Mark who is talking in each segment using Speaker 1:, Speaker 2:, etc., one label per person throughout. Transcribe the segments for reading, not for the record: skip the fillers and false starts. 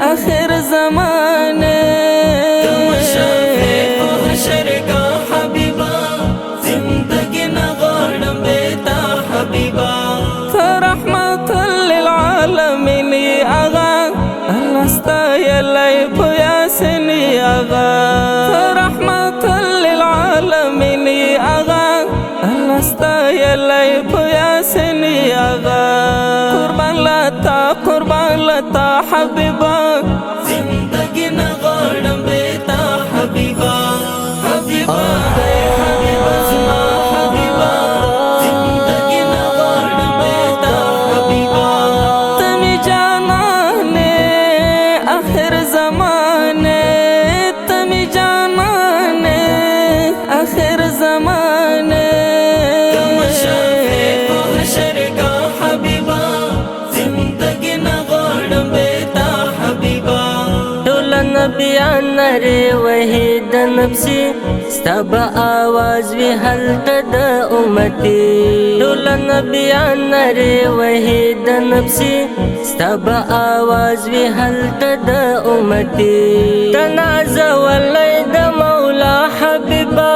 Speaker 1: آخر زمانے
Speaker 2: شفیع حشر کا حبیبا زندگی نغاڑم بیتا حبیبا
Speaker 1: رحمت للعالمین آغا اللہ ستایلی په یاسین آغا رحمت للعالمین آغا اللہ ستایلی په یاسین آغا قربان لتا حبیبا
Speaker 2: زندگی نغاڑم بیتا حبیبا حبیبا حبیبا زما حبیبا زندگی نغاڑم بیتا حبیبا
Speaker 1: تمی جانانے آخر زمانے تمی جانانے آخر زمانے
Speaker 2: شفیع حشر کا حبیبا زندگی نغاڑم بیتا حبیبا
Speaker 1: ټول نبیان نری وحید نفسی ستب آواز وی حلت د امتی ټول نبیان نری وحید نفسی ستب آواز وی حلت د امتی تنازع ولی د مولا حبیبا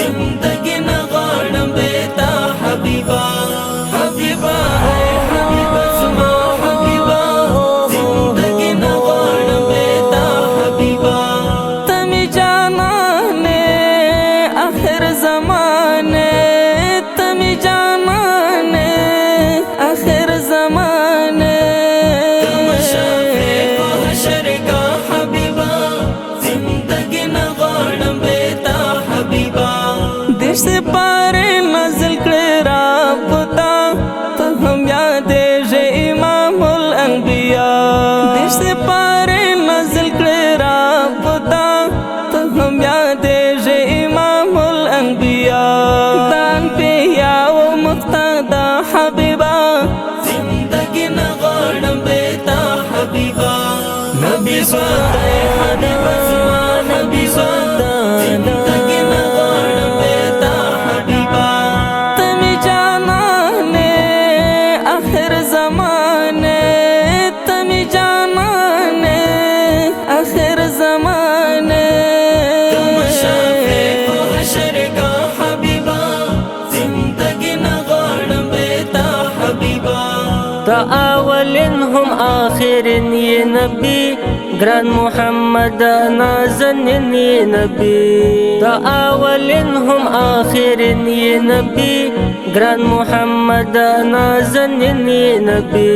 Speaker 2: زندگی نغاڑم بیتا حبیبا حبیبا حبیبا زما حبیبا زندگی نغاڑم بیتا حبیبا
Speaker 1: تمی جانانے آخر زمانے تمی جانانے آخر زمانے
Speaker 2: شفیع حشر کا حبیبا زندگی نغاڑم بیتا حبیبا
Speaker 1: دیش سے پارے نازل کرے رابطہ تو ہم یادیجے امام الانبیاء دیش سے پارے نازل کرے رابطہ تو ہم یادیجے امام الانبیاء دان پیا و مقتدا حبیبا
Speaker 2: زندگی نغاڑم بیتا حبیبا نبی سوتا حبیبا زما نبی سوتا زندگی نغاڑم بیتا حبیبا
Speaker 1: تمی جانانے آخر زمانے تمی جانانے آخر زمانے
Speaker 2: شفیع حشر کا حبیبا زندگی نغاڑم بیتا حبیبا
Speaker 1: تا اولین هم آخرین یہ نبی گران محمد نازنین یہ نبی تا اولین هم آخرین یہ نبی گران محمد نازنین یہ نبی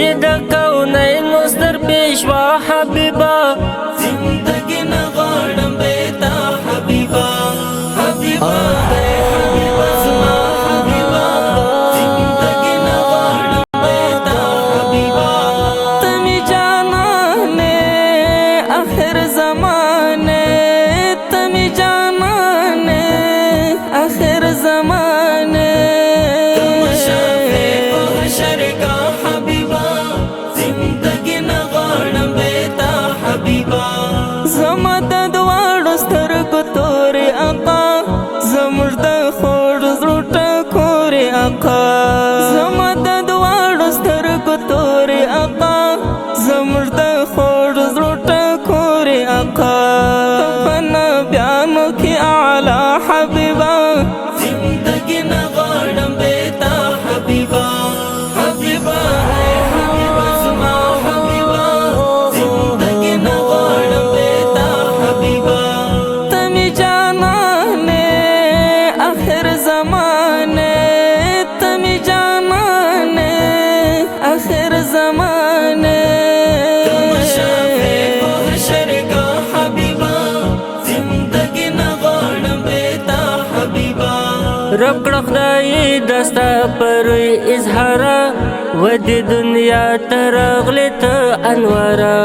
Speaker 1: یہ دا کونین مصدر پیشوا حبیبا
Speaker 2: زندگی نغاڑم بیتا حبیبا حبیبا حبیبا زما حبیبا زندگی نغاڑم بیتا حبیبا
Speaker 1: تمی جانانے آخر زمانے تمی جانانے آخر زمانے
Speaker 2: شفیع حشر کا حبیبا زندگی نغاڑم بیتا حبیبا
Speaker 1: زما د دواړو سترګو تورې آقا زموږ د خوږ زړه ټکورې آقا زما د دواړو سترګو تورې آقا زموږ د خوږ زړه ټکورې آقا په نبیانو کې اعلی حبیبا
Speaker 2: زندگی نغاڑم بیتا حبیبا حبیبا حبیبا زما حبیبا زندگی نغاڑم بیتا حبیبا
Speaker 1: تمی جانانے آخر زمانے تمی جانانے آخر زمانے
Speaker 2: شفیع حشر کا حبیبا زندگی نغاڑم بیتا حبیبا
Speaker 1: رب کړه خدای دستا پروي اظهارا ودی دنیا ترغلی ته انوارا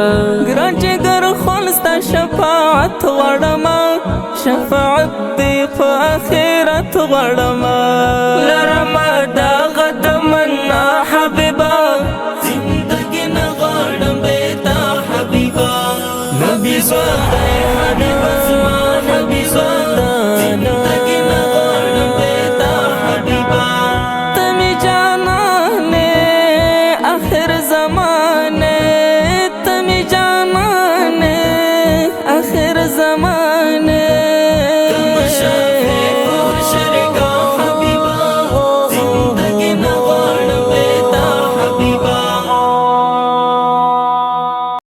Speaker 1: ګران جګر خلستا شفاعت غړما شفاعت دی په آخرت غړما لرما دا غدمنا حبیبا
Speaker 2: زندگی نغاڑم بیتا حبیبا نبی سوتا حبیبا زما